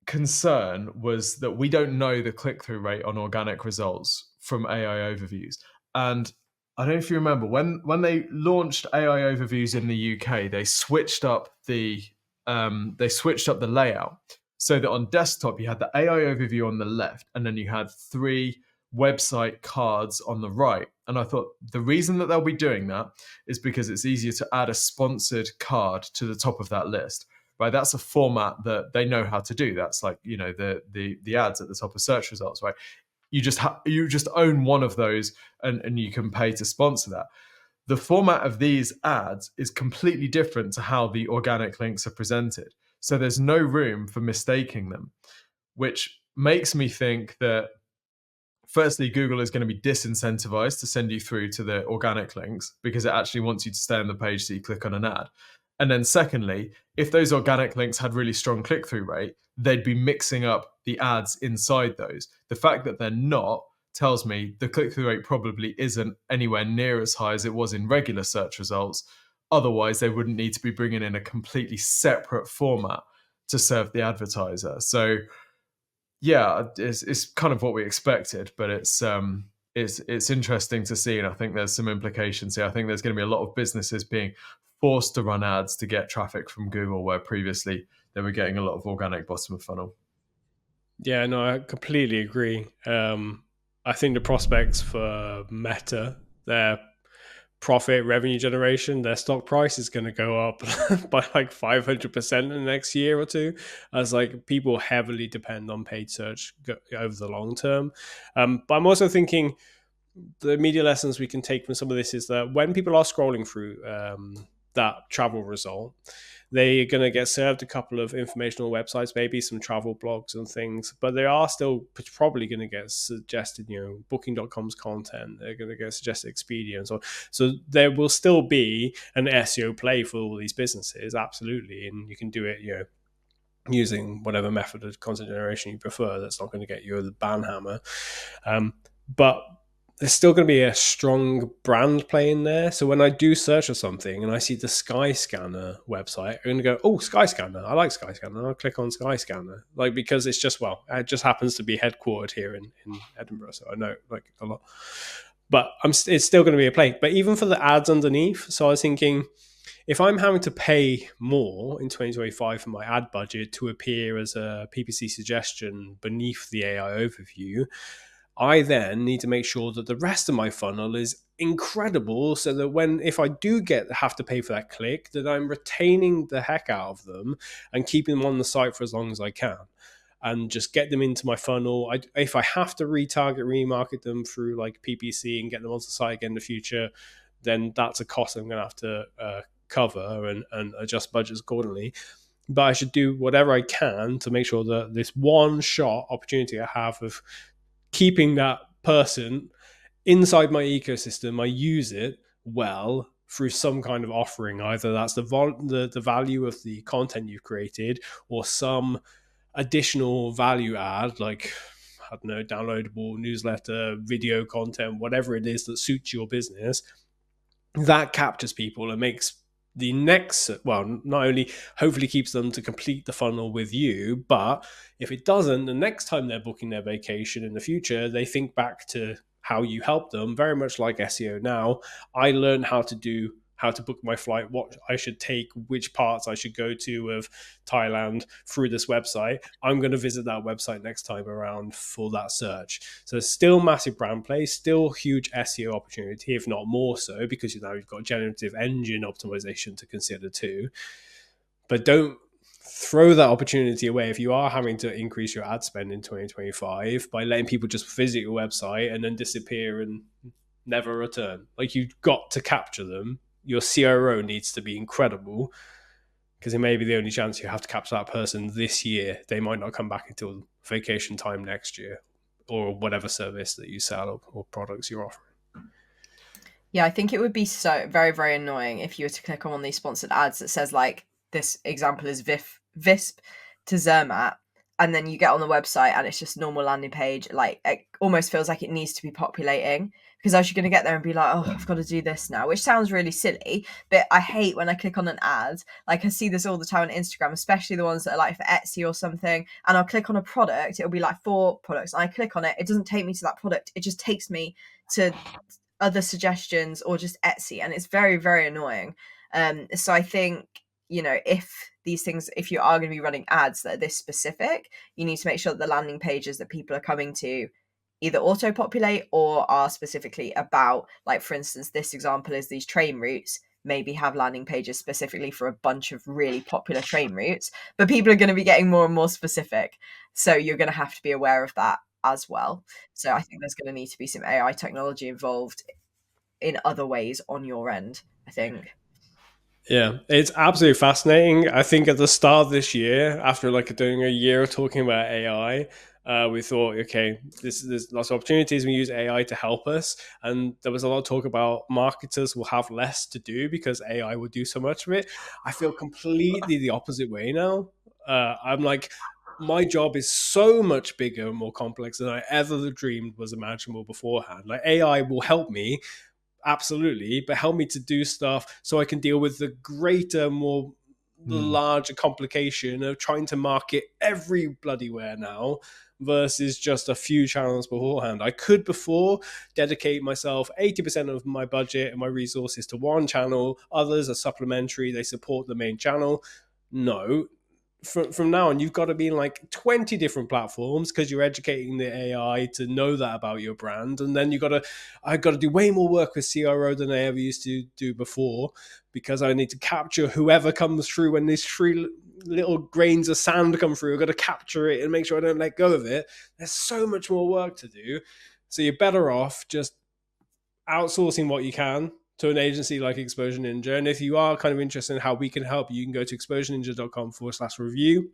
concern was that we don't know the click-through rate on organic results from AI overviews. And I don't know if you remember, when they launched AI overviews in the UK, they switched up the layout so that on desktop you had the AI overview on the left, and then you had 3 website cards on the right. And I thought the reason that they'll be doing that is because it's easier to add a sponsored card to the top of that list. Right, that's a format that they know how to do. That's like, you know, the ads at the top of search results, right? You just own one of those, and you can pay to sponsor that. The format of these ads is completely different to how the organic links are presented. So there's no room for mistaking them, which makes me think that firstly, Google is going to be disincentivized to send you through to the organic links because it actually wants you to stay on the page so you click on an ad. And then secondly, if those organic links had really strong click-through rate, they'd be mixing up the ads inside those. The fact that they're not tells me the click-through rate probably isn't anywhere near as high as it was in regular search results. Otherwise, they wouldn't need to be bringing in a completely separate format to serve the advertiser. So yeah, it's kind of what we expected, but it's interesting to see, and I think there's some implications here. I think there's going to be a lot of businesses being forced to run ads to get traffic from Google, where previously they were getting a lot of organic bottom of funnel. Yeah, no, I completely agree. I think the prospects for Meta, their profit, revenue generation, their stock price is going to go up by like 500% in the next year or two, as like people heavily depend on paid search over the long term. But I'm also thinking the media lessons we can take from some of this is that when people are scrolling through that travel result, they're going to get served a couple of informational websites, maybe some travel blogs and things, but they are still probably going to get suggested, you know, Booking.com's content. They're going to get suggested Expedia and so on. So there will still be an SEO play for all these businesses, absolutely. And you can do it, you know, using whatever method of content generation you prefer. That's not going to get you the ban hammer. But there's still going to be a strong brand play in there. So when I do search for something and I see the Skyscanner website, I'm going to go, oh, Skyscanner. I like Skyscanner. I'll click on Skyscanner. Like, because it's just, well, it just happens to be headquartered here in Edinburgh. So I know like a lot. But it's still going to be a play. But even for the ads underneath, so I was thinking, if I'm having to pay more in 2025 for my ad budget to appear as a PPC suggestion beneath the AI overview, I then need to make sure that the rest of my funnel is incredible so that if I do have to pay for that click, that I'm retaining the heck out of them and keeping them on the site for as long as I can and just get them into my funnel. If I have to remarket them through like PPC and get them onto the site again in the future, then that's a cost I'm going to have to cover and adjust budgets accordingly. But I should do whatever I can to make sure that this one-shot opportunity I have of keeping that person inside my ecosystem, I use it well through some kind of offering. Either that's the value of the content you've created or some additional value add, like, I don't know, downloadable newsletter, video content, whatever it is that suits your business, that captures people and makes the next, well, not only hopefully keeps them to complete the funnel with you, but if it doesn't, the next time they're booking their vacation in the future, they think back to how you helped them, very much like SEO now. I learned how to book my flight, what I should take, which parts I should go to of Thailand through this website. I'm going to visit that website next time around for that search. So still massive brand play, still huge SEO opportunity, if not more so, because now you've got generative engine optimization to consider too. But don't throw that opportunity away if you are having to increase your ad spend in 2025 by letting people just visit your website and then disappear and never return. Like, you've got to capture them. Your CRO needs to be incredible because it may be the only chance you have to capture that person this year. They might not come back until vacation time next year or whatever service that you sell or products you're offering. Yeah, I think it would be so very, very annoying if you were to click on one of these sponsored ads that says like, this example is Visp to Zermatt, and then you get on the website and it's just a normal landing page. Like, it almost feels like it needs to be populating, because as you're going to get there and be like, oh, I've got to do this now, which sounds really silly, but I hate when I click on an ad. Like, I see this all the time on Instagram, especially the ones that are like for Etsy or something, and I'll click on a product, it'll be like 4 products, and I click on it, it doesn't take me to that product, it just takes me to other suggestions or just Etsy, and it's very, very annoying. So I think, if these things, if you are going to be running ads that are this specific, you need to make sure that the landing pages that people are coming to either auto-populate or are specifically about, like, for instance, this example is these train routes, maybe have landing pages specifically for a bunch of really popular train routes, but people are going to be getting more and more specific. So you're going to have to be aware of that as well. So I think there's going to need to be some AI technology involved in other ways on your end, I think. Yeah, it's absolutely fascinating. I think at the start of this year, after like doing a year of talking about AI, we thought, okay, there's lots of opportunities. We use AI to help us, and there was a lot of talk about marketers will have less to do because AI will do so much of it. I feel completely the opposite way now. I'm like, my job is so much bigger and more complex than I ever dreamed was imaginable beforehand. Like, AI will help me, absolutely, but help me to do stuff so I can deal with the greater, more larger complication of trying to market every bloody where now versus just a few channels beforehand. I could before dedicate myself 80% of my budget and my resources to one channel, others are supplementary, they support the main channel. No, from now on, you've got to be in like 20 different platforms because you're educating the AI to know that about your brand. And then I've got to do way more work with CRO than I ever used to do before, because I need to capture whoever comes through when these 3 little grains of sand come through. I've got to capture it and make sure I don't let go of it. There's so much more work to do. So you're better off just outsourcing what you can to an agency like Exposure Ninja. And if you are kind of interested in how we can help you can go to exposureninja.com/review,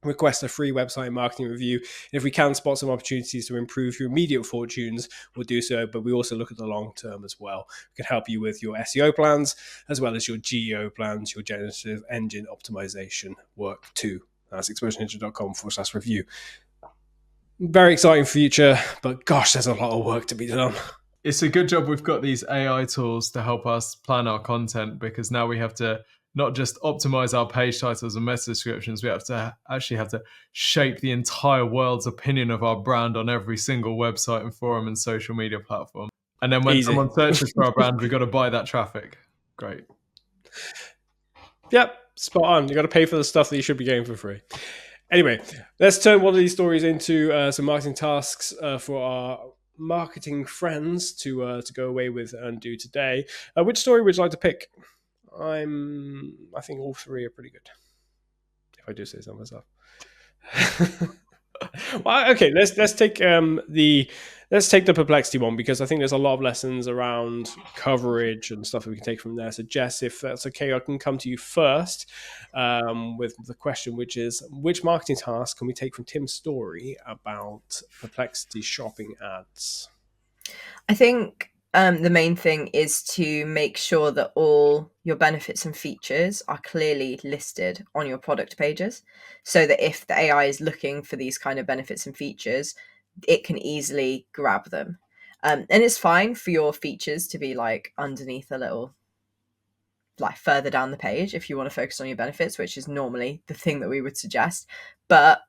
request a free website marketing review. And if we can spot some opportunities to improve your immediate fortunes, we'll do so. But we also look at the long term as well. We can help you with your SEO plans, as well as your GEO plans, your generative engine optimization work too. That's exposureninja.com/review. Very exciting future, but gosh, there's a lot of work to be done. It's a good job we've got these AI tools to help us plan our content, because now we have to not just optimize our page titles and meta descriptions, we have to shape the entire world's opinion of our brand on every single website and forum and social media platform. And then when someone searches for our brand, we've got to buy that traffic. Great. Yep, spot on. You got to pay for the stuff that you should be getting for free. Anyway, let's turn one of these stories into some marketing tasks for our marketing friends to go away with and do today. Which story would you like to pick? I think all 3 are pretty good, if I do say so myself. Well, okay, let's take the Perplexity one, because I think there's a lot of lessons around coverage and stuff that we can take from there. So Jess, if that's okay, I can come to you first with the question, which is, which marketing task can we take from Tim's story about Perplexity shopping ads? I think the main thing is to make sure that all your benefits and features are clearly listed on your product pages, so that if the AI is looking for these kind of benefits and features, it can easily grab them. And it's fine for your features to be like underneath a little, like further down the page if you want to focus on your benefits, which is normally the thing that we would suggest. But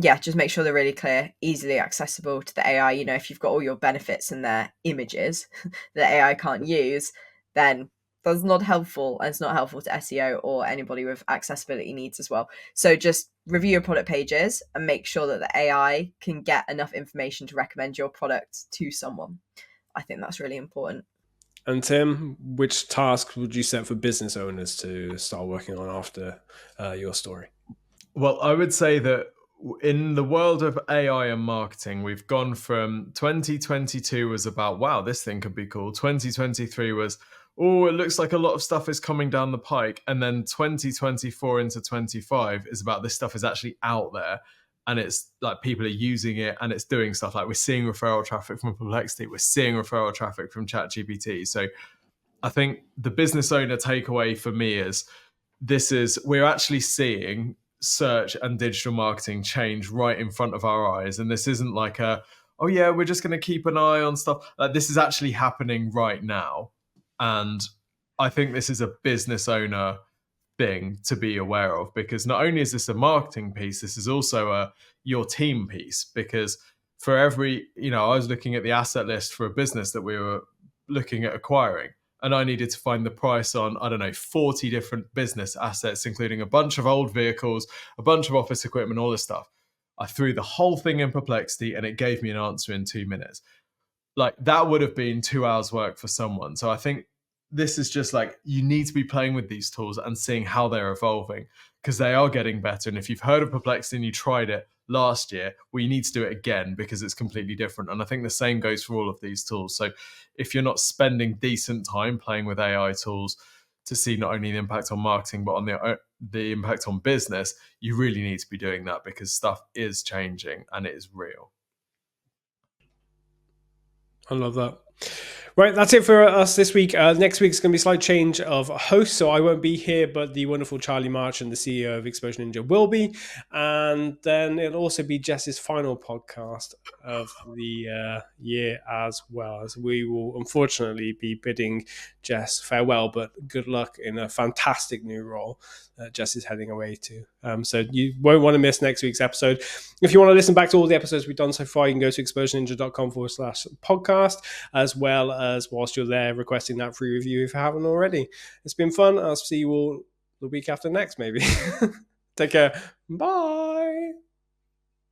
yeah, just make sure they're really clear, easily accessible to the AI. If you've got all your benefits and their images that AI can't use, then that's not helpful, and it's not helpful to SEO or anybody with accessibility needs as well. So just review your product pages and make sure that the AI can get enough information to recommend your product to someone. I think that's really important. And Tim, which task would you set for business owners to start working on after your story? Well, I would say that in the world of AI and marketing, we've gone from 2022 was about, wow, this thing could be cool. 2023 was, oh, it looks like a lot of stuff is coming down the pike. And then 2024 into 25 is about this stuff is actually out there. and it's like people are using it and it's doing stuff. Like we're seeing referral traffic from Perplexity, we're seeing referral traffic from ChatGPT. So I think the business owner takeaway for me is we're actually seeing search and digital marketing change right in front of our eyes. And this isn't like oh yeah, we're just going to keep an eye on stuff. Like this is actually happening right now. And I think this is a business owner thing to be aware of, because not only is this a marketing piece, this is also your team piece. Because for every, I was looking at the asset list for a business that we were looking at acquiring, and I needed to find the price on, 40 different business assets, including a bunch of old vehicles, a bunch of office equipment, all this stuff. I threw the whole thing in Perplexity and it gave me an answer in 2 minutes. Like that would have been 2 hours work for someone. So I think this is just like, you need to be playing with these tools and seeing how they're evolving, because they are getting better. And if you've heard of Perplexity and you tried it last year, well, you need to do it again because it's completely different. And I think the same goes for all of these tools. So if you're not spending decent time playing with AI tools to see not only the impact on marketing, but on the impact on business, you really need to be doing that, because stuff is changing and it is real. I love that. Right, that's it for us this week. Next week's going to be a slight change of host, so I won't be here, but the wonderful Charlie March and the CEO of Exposure Ninja will be. And then it'll also be Jess's final podcast of the year as well, as we will unfortunately be bidding Jess farewell, but good luck in a fantastic new role that Jess is heading away to. So you won't want to miss next week's episode. If you want to listen back to all the episodes we've done so far, you can go to exposureninja.com/podcast, as well as whilst you're there requesting that free review if you haven't already. It's been fun. I'll see you all the week after next, maybe. Take care. Bye.